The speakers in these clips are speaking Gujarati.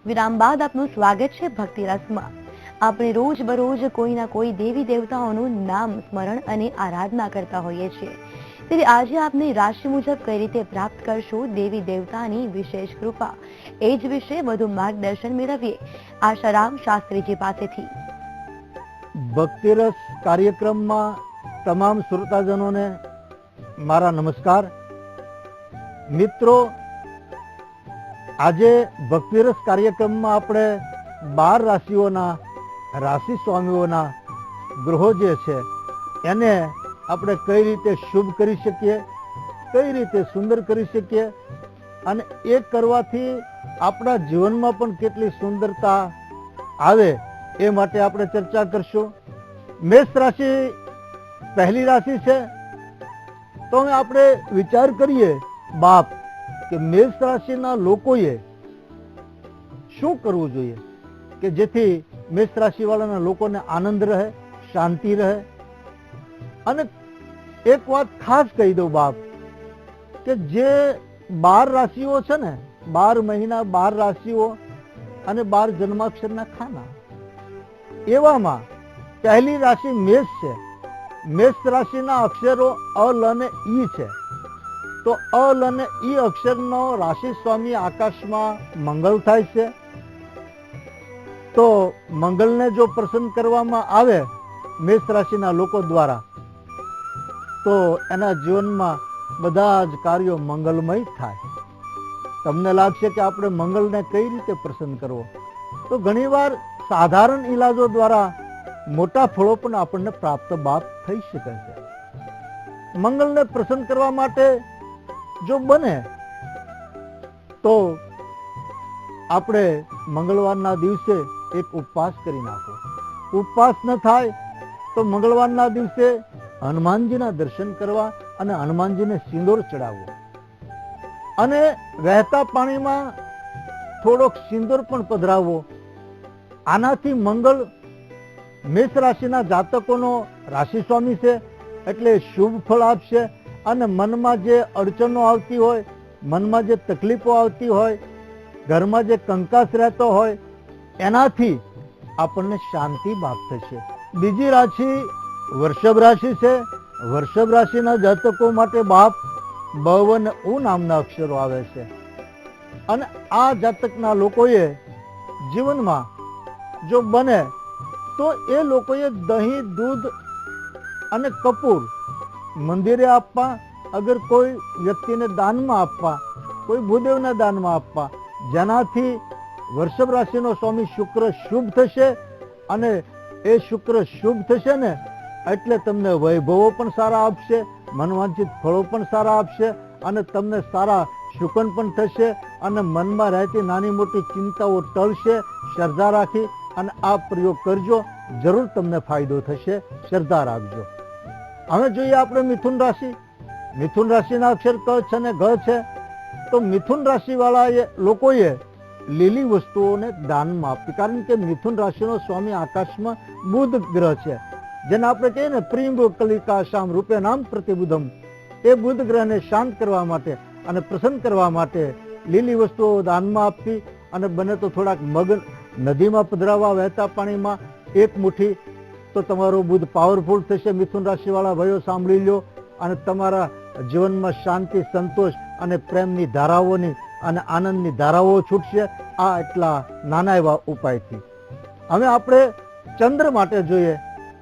વિરામ બાદ આપનું સ્વાગત છે ભક્તિ રસમાં। આપણે રોજ બરોજ કોઈના કોઈ દેવી દેવતાઓનું નામ સ્મરણ અને આરાધના કરતા હોઈએ છીએ। તેથી આજે આપને રાશિ મુજબ કઈ રીતે પ્રાપ્ત કરશો દેવી દેવતાની વિશેષ કૃપા, એ જ વિશે વધુ માર્ગદર્શન મેળવીએ આશારામ શાસ્ત્રીજી પાસેથી। ભક્તિરસ કાર્યક્રમમાં તમામ શ્રોતાજનોને મારા નમસ્કાર। મિત્રો, આજે ભક્તિરસ કાર્યક્રમમાં આપણે 12 રાશિઓના રાશિ સ્વામીઓના ગ્રહો જે છે એને આપણે કઈ રીતે શુભ કરી શકીએ, કઈ રીતે સુંદર કરી શકીએ અને એ કરવાથી આપણા જીવનમાં પણ કેટલી સુંદરતા આવે એ માટે આપણે ચર્ચા કરશું। મેષ રાશિ પહેલી રાશિ છે, તો આપણે વિચાર કરીએ બાપ કે મેષ રાશિના લોકોએ શું કરવું જોઈએ કે જેથી મેષ રાશિ વાળાના લોકોને આનંદ રહે, શાંતિ રહે। અને એક વાત ખાસ કહી દઉં બાપ કે જે 12 રાશિઓ છે ને, 12 મહિના 12 રાશિઓ અને 12 જન્માક્ષરના ખાના, એવામાં પહેલી રાશિ મેષ છે। મેષ રાશિના અક્ષરો અ, લ અને ઈ છે। તો અ, લ અને ઈ અક્ષરનો રાશિ સ્વામી આકાશમાં મંગળ થાય છે। તો મંગળને જો પ્રસન્ન કરવામાં આવે મેષ રાશિના લોકો દ્વારા, તો એના જીવનમાં બધા જ કાર્યો મંગલમય થાય। તમને લાગશે કે આપણે મંગળને કઈ રીતે પ્રસન્ન કરવો, તો ઘણીવાર સાધારણ ઈલાજો દ્વારા મોટા ફળો પણ આપણને પ્રાપ્ત બાપ થઈ શકે છે। મંગળને પ્રસન્ન કરવા માટે જો બને તો આપણે મંગળવારના દિવસે એક ઉપવાસ કરી નાખો। ઉપવાસ ન થાય તો મંગળવારના દિવસે હનુમાનજીના દર્શન કરવા અને હનુમાનજીને સિંદૂર ચડાવવો અને વહેતા પાણીમાં થોડોક સિંદૂર પણ પધરાવવો। આનાથી મંગળ મેષ રાશિના જાતકોનો રાશિ સ્વામી છે, એટલે શુભ ફળ આપશે। અને મનમાં જે અડચણો આવતી હોય, મનમાં જે તકલીફો આવતી હોય, ઘરમાં જે કંકાસ રહેતો હોય, એનાથી આપણને શાંતિ પ્રાપ્ત થશે। બીજી રાશિ વૃષભ રાશિ છે। વૃષભ રાશિના જાતકો માટે બાપ બ અને ઉ નામના અક્ષરો આવે છે। અને આ જાતકના લોકોએ જીવનમાં જો બને તો એ લોકોએ દહીં, દૂધ અને કપૂર મંદિરે આપવા, અગર કોઈ વ્યક્તિને દાનમાં આપવા, કોઈ ભૂદેવને દાનમાં આપવા, જેનાથી વૃષભ રાશિનો સ્વામી શુક્ર શુભ થશે। અને એ શુક્ર શુભ થશે ને એટલે તમને વૈભવો પણ સારા આપશે, મનવાંછિત ફળો પણ સારા આપશે અને તમને સારા શુકન પણ થશે અને મનમાં રહેતી નાની મોટી ચિંતાઓ ટળશે। શ્રદ્ધા રાખી અને આ પ્રયોગ કરજો, જરૂર તમને ફાયદો થશે। શ્રદ્ધા રાખજો। હવે જોઈએ આપણે મિથુન રાશિ। મિથુન રાશિના અક્ષર ક છે અને ઘ છે। તો મિથુન રાશિ વાળા લોકોએ લીલી વસ્તુઓને દાનમાં આપવી, કારણ કે મિથુન રાશિનો સ્વામી આકાશમાં બુધ ગ્રહ છે, જેને આપણે કહીએ ને પ્રિયંબ કલિકાશામ રૂપે નામ પ્રતિબુધમ। એ બુધ ગ્રહને શાંત કરવા માટે અને પ્રસન્ન કરવા માટે લીલી વસ્તુઓ દાનમાં આપવી અને બને તો થોડાક મગ નદીમાં પધરાવવા, વહેતા પાણીમાં 1 મુઠ્ઠી, તો તમારો બુધ પાવરફુલ થશે। મિથુન રાશિવાળા ભાઈઓ સાંભળી લો અને તમારા જીવનમાં શાંતિ, સંતોષ અને પ્રેમની ધારાઓની અને આનંદની ધારાઓ છૂટશે આ એટલા નાના એવા ઉપાયથી। હવે આપણે ચંદ્ર માટે જોઈએ।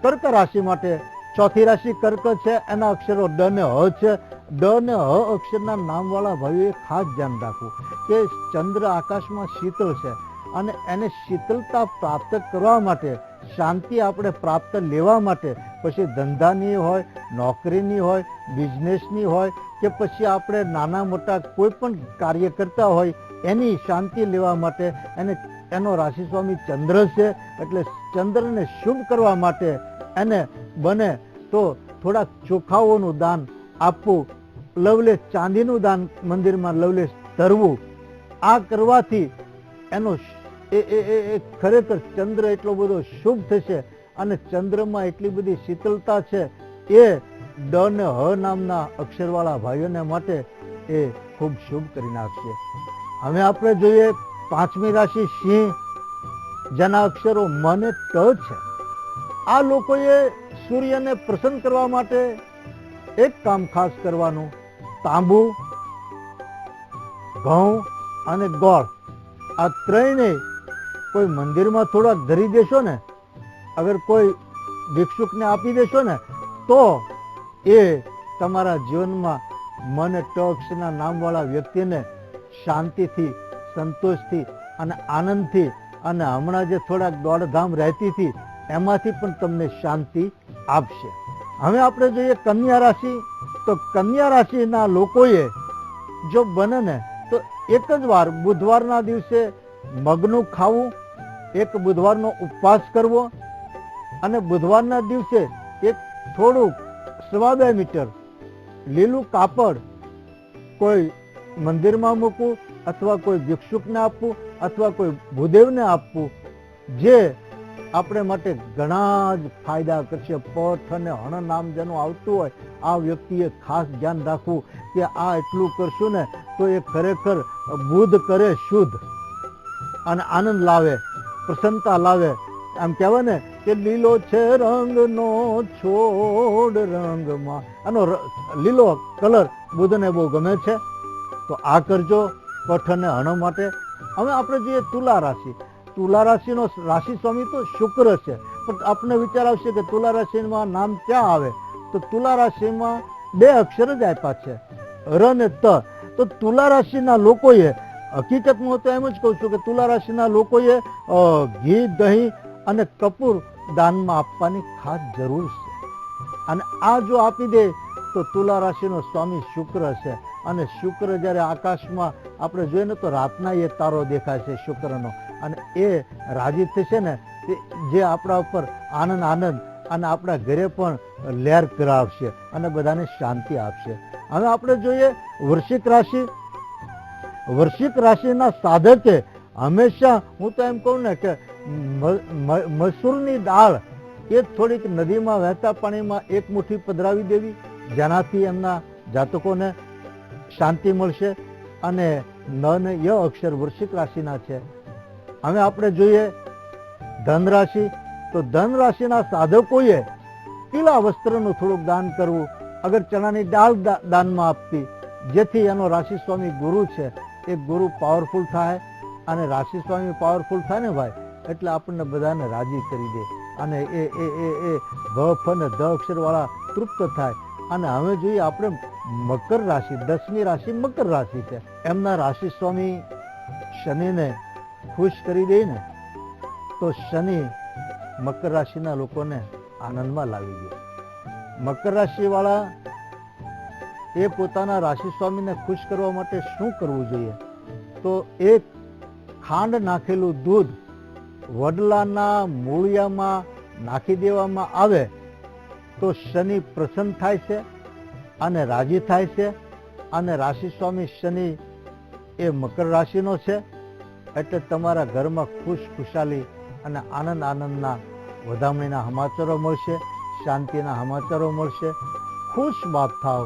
કર્ક રાશિ માટે ચોથી રાશિ કર્ક છે, એના અક્ષરો ડ ને હ છે। ડ ને હ અક્ષરના નામવાળા ભાઈઓએ ખાસ ધ્યાન રાખવું કે ચંદ્ર આકાશમાં શીતળ છે અને એને શીતળતા પ્રાપ્ત કરવા માટે, શાંતિ આપણે પ્રાપ્ત લેવા માટે, પછી ધંધાની હોય, નોકરીની હોય, બિઝનેસની હોય કે પછી આપણે નાના મોટા કોઈ પણ કાર્ય કરતા હોય એની શાંતિ લેવા માટે એનો રાશિ સ્વામી ચંદ્ર છે। એટલે ચંદ્રને શુભ કરવા માટે એને બને તો થોડાક ચોખાઓનું દાન આપવું, લવલેશ ચાંદીનું દાન મંદિરમાં લવલેશ ધરવું। આ કરવાથી એનો ખરેખર ચંદ્ર એટલો બધો શુભ થશે અને ચંદ્રમાં એટલી બધી શીતળતા છે, એ ડ ને હ નામના અક્ષરવાળા ભાઈઓને માટે એ ખૂબ શુભ કરી નાખશે। હવે આપણે જોઈએ પાંચમી રાશિ સિંહ, જેના અક્ષરો મ અને ટ છે. આ લોકોએ સૂર્યને પ્રસન્ન કરવા માટે એક કામ ખાસ કરવાનું: તાંબુ, ઘઉં અને ગોળ, આ ત્રણેય કોઈ મંદિરમાં થોડાક ધરી દેશો ને, અગર કોઈ ભિક્ષુકને આપી દેશો ને, તો એ તમારા જીવનમાં મન ટ અક્ષરના નામવાળા વ્યક્તિને શાંતિથી, સંતોષથી અને આનંદથી, અને હમણાં જે થોડાક દોડધામ રહેતી હતી એમાંથી પણ તમને શાંતિ આપશે. હવે આપણે જોઈએ કન્યા રાશિ. તો કન્યા રાશિના લોકોએ જો બને ને તો એક જ વાર બુધવારના દિવસે મગનું ખાવું, એક બુધવારનો ઉપવાસ કરવો, અને બુધવારના દિવસે એક થોડુંક 2.5 મીટર લીલું કાપડ કોઈ મંદિરમાં મૂકવું, અથવા કોઈ ભિક્ષુકને આપવું, અથવા કોઈ ભૂદેવને આપવું, જે આપણે માટે ઘણા જ ફાયદા કરશે. પઠ અને હણ નામ જેનું આવતું હોય, આ વ્યક્તિએ ખાસ ધ્યાન રાખવું કે આ એટલું કરશું ને તો એ ખરેખર બુધ કરે શુદ્ધ અને આનંદ લાવે, પ્રસન્નતા લાવે. આમ કહેવાય ને કે લીલો છે રંગનો છોડ રંગમાં, આનો લીલો કલર બુધને બહુ ગમે છે. તો આ કરજો પઠ અને હણ માટે. હવે આપણે જોઈએ તુલા રાશિ. તુલા રાશિનો રાશિ સ્વામી તો શુક્ર છે, પણ આપણને વિચાર આવશે કે તુલા રાશિમાં નામ ક્યાં આવે? તો તુલા રાશિમાં 2 અક્ષર જ આપ્યા છે, ર અને ત. તો તુલા રાશિના લોકોએ, હકીકતમાં તો એમ જ કહું છું કે તુલા રાશિના લોકોએ ઘી, દહીં અને કપૂર દાનમાં આપવાની ખાસ જરૂર છે. અને આ જો આપી દે તો તુલા રાશિનો સ્વામી શુક્ર છે. અને શુક્ર જ્યારે આકાશમાં આપણે જોઈએ ને તો રાતના એ તારો દેખાય છે શુક્રનો, અને એ રાજી થશે ને જે આપણા ઉપર આનંદ અને આપણા ઘરે પણ લહેર કરાવશે અને બધાને શાંતિ આપશે. હવે આપણે જોઈએ વૃશ્ચિક રાશિ. વૃશ્ચિક રાશિના સાધકે હંમેશા, હું તો એમ કહું ને કે મસૂરની દાળ એ થોડીક નદીમાં વહેતા પાણીમાં એક મુઠ્ઠી પધરાવી દેવી, જેનાથી એમના જાતકોને શાંતિ મળશે. અને ન ને ય અક્ષર વૃશ્ચિક રાશિના છે. હવે આપણે જોઈએ ધન રાશિ. તો ધન રાશિના સાધકોએ પીળા વસ્ત્રનું થોડુંક દાન કરવું, અગર ચણાની દાળ દાનમાં આપવી, જેથી એનો રાશિ સ્વામી ગુરુ છે એ ગુરુ પાવરફુલ થાય. અને રાશિ સ્વામી પાવરફુલ થાય ને ભાઈ, એટલે આપણને બધાને રાજી કરી દે, અને એ ભ અને ધ અક્ષર વાળા તૃપ્ત થાય. અને હવે જોઈએ આપણે મકર રાશિ. 10મી રાશિ મકર રાશિ છે. એમના રાશિ સ્વામી શનિને ખુશ કરી દે ને તો શનિ મકર રાશિના લોકોને આનંદમાં લાવી દે. મકર રાશિ વાળા એ પોતાના રાશિ સ્વામીને ખુશ કરવા માટે શું કરવું જોઈએ? તો એક ખાંડ નાખેલું દૂધ વડલાના મૂળિયામાં નાખી દેવામાં આવે તો શનિ પ્રસન્ન થાય છે અને રાજી થાય છે. અને રાશિ સ્વામી શનિ એ મકર રાશિનો છે, એટલે તમારા ઘરમાં ખુશાલી અને આનંદના વધામણીના સમાચારો મળશે, શાંતિના સમાચારો મળશે. ખુશ બાપ થાવ,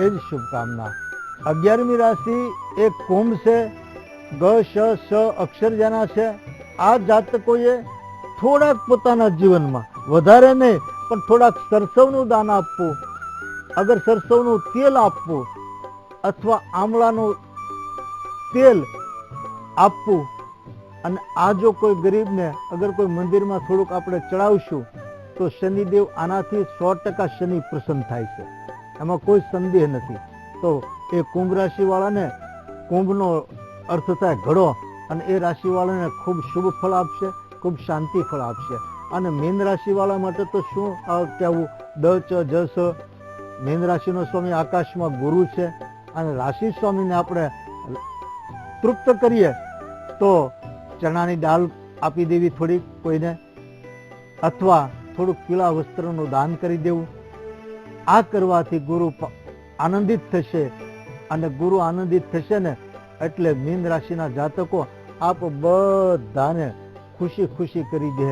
એ જ શુભકામના. 11મી રાશિ એ કુંભ છે. ગ શ સ અક્ષર જેના છે, આ જાતકોએ થોડાક પોતાના જીવનમાં, વધારે નહીં પણ થોડાક સરસવનું દાન આપવું, અગર સરસવનું તેલ આપવું અથવા આમળાનું તેલ આપવું. અને આ જો કોઈ ગરીબને અગર કોઈ મંદિરમાં થોડુંક આપણે ચડાવશું તો શનિદેવ આનાથી 100% શનિ પ્રસન્ન થાય છે, એમાં કોઈ સંદેહ નથી. તો એ કુંભ રાશિવાળાને, કુંભનો અર્થ થાય ઘડો, અને એ રાશિવાળાને ખૂબ શુભ ફળ આપશે, ખૂબ શાંતિ ફળ આપશે. અને મીન રાશિવાળા માટે તો શું કહેવું? દ ચ જ સ. મીન રાશિનો સ્વામી આકાશમાં ગુરુ છે, અને રાશિ સ્વામીને આપણે તૃપ્ત કરીએ તો ચણાની દાળ આપી દેવી થોડીક કોઈને, અથવા થોડુંક પીળા વસ્ત્રનું દાન કરી દેવું. આ કરવાથી ગુરુ આનંદિત થશે, અને ગુરુ આનંદિત થશે ને એટલે મીન રાશિના જાતકો આપ બધાને ખુશી કરી દે,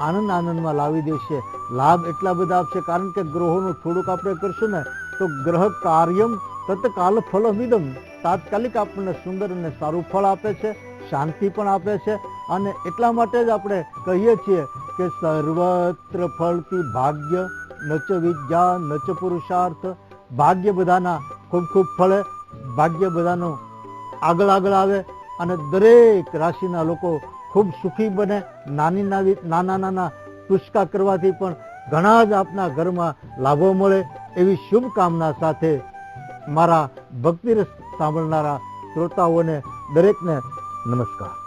આનંદમાં લાવી દેશે. લાભ એટલા બધા આપશે, કારણ કે ગ્રહોનું થોડુંક આપણે કરશું ને તો ગ્રહ કાર્યમ તત્કાલ ફલમિદમ, તાત્કાલિક આપણને સુંદર અને સારું ફળ આપે છે, શાંતિ પણ આપે છે. અને એટલા માટે જ આપણે કહીએ છીએ કે સર્વત્ર ફળતી ભાગ્ય નચ વિદ્યા નચ પુરુષાર્થ. ભાગ્ય બધાના ખૂબ ખૂબ ફળે, ભાગ્ય બધાનું આગળ આગળ આવે અને દરેક રાશિના લોકો ખૂબ સુખી બને. નાના નાના ટુસ્કા કરવાથી પણ ઘણા જ આપના ઘરમાં લાભો મળે એવી શુભકામના સાથે મારા ભક્તિ રસ સાંભળનારા શ્રોતાઓને દરેકને નમસ્કાર.